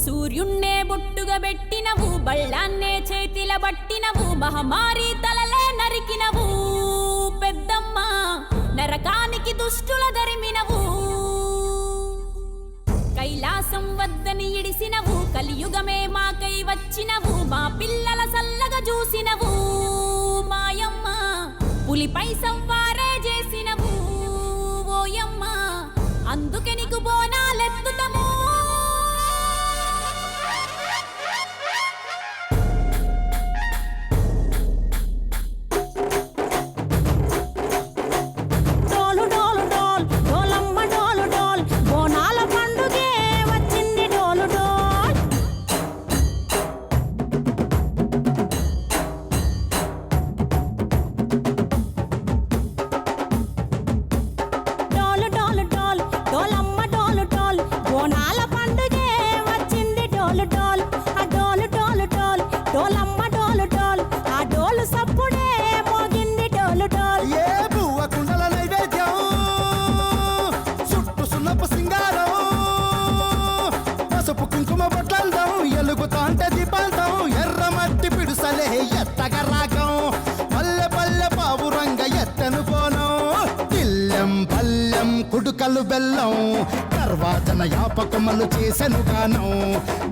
సూర్యున్నే బొట్టుగా పెట్టినవు, బళ్ళాన్నే చేతిల పట్టినవు, మహమారి తలలే నరికినవు పెద్దమ్మ, నరకానికి దుష్టుల దరిమినవు. కైలాసం వద్దని ఇడిసినవు, కలియుగమే మాకై వచ్చినవు, మా పిల్లల సల్లగా చూసినవు మాయమ్మ, పులిపై సవ్వారే చేసినవు ఓయమ్మ, అందుకే నీకు బోనాలెత్తుతము. కుడుకలు బెల్లం తర్వాతన యాపకమలు చేసెను గానం,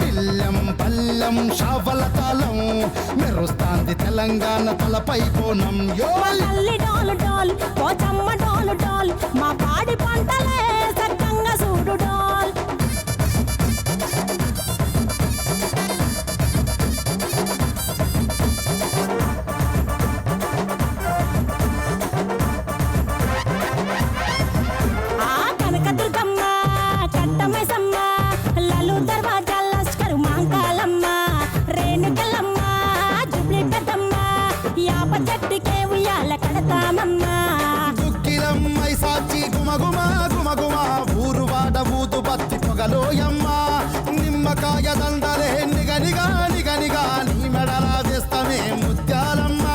బిల్లం పల్లెం షావల తాళం మెరుస్తాంది తెలంగాణ తలపై బోనం. డోలు డోల్ పోచమ్మ డోలు డోల్, మా పాడి పంటలే సక్కంగా చూడు డోల్. దుక్కిలమ్మై సాచి గుమగుమ గుమగుమ, ఊరు వాడ ఊదు బత్తి పొగలోయమ్మ, నిమ్మకాయ దండలే నిగనిగా నిగనిగా, నీ మెడలా వేస్తమే ముత్యాలమ్మ.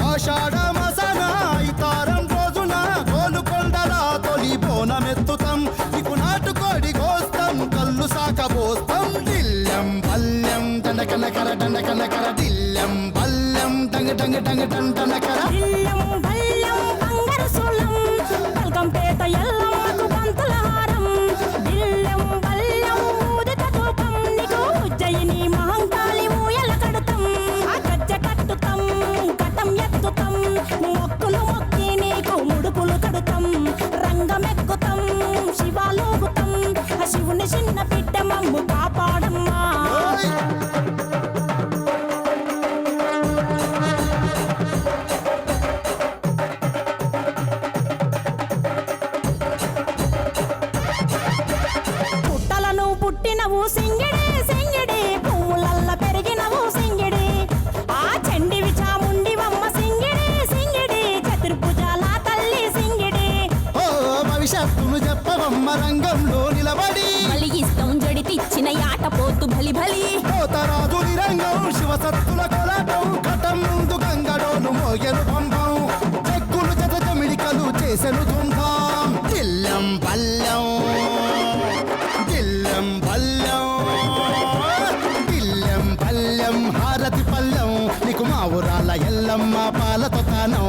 ఆషాఢ మసన ఇతారం రోజున గోలుకొండల తొలి బోనమెత్తుతాం, నీకు నాటుకోడి కోస్తాం, కళ్ళు సాకబోస్తాం. దిల్లం పల్లెం దండకనకర దండకనకర, దిల్లం పల్లెం డంగ డంగ డంగ డండనకర. పేట ఎల్లమ్మకు పంతుల హారం, బిల్లం బల్లం ఊదిత ధూపం, నీకు ఉజ్జయిని మహంకాళి ఊయల కడుతాం, ఆ గజ్జ కట్టుతాం కటం ఎత్తుతాం, మొక్కులు మొక్కి నీకు ముడుపులు కడుతాం, రంగమెక్కుతాం శివాలోగుతాం, ఆ శివుని చిన్న బిడ్డ మమ్ము కాపాడమ్మా. పుట్టినవు సింగిడి సింగిడి, పువ్వులల్ల పెరిగినవు సింగిడి, ఆ చండివి చాముండివమ్మ సింగిడి సింగిడి, చతుర్భుజాల తల్లి సింగిడి. ఓ భవిష్యత్తును చెప్పవమ్మ రంగంలో నిలబడి, బలిగిస్తాం జడితిచ్చిన యాట పోతు బలి బలి, పోతరాజుని రంగం శివసత్తుల కొలాటం, ఘటం ముందు గంగడోను మోగెను పంపం, చెక్కులు జత జమిడికలు చేసెను తుంటాం. దిల్లం పల్లెం దిల్లం పల్లెం దిల్లం పల్లెం హారతి పల్లెం, నీకు మా ఊరాల ఎల్లమ్మ పాలతో తానం,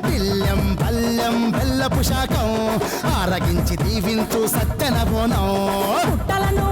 దిల్లం పల్లెం బెల్లపు శాఖం ఆరగించి దీవించు సత్యన బోనం. పుట్టలను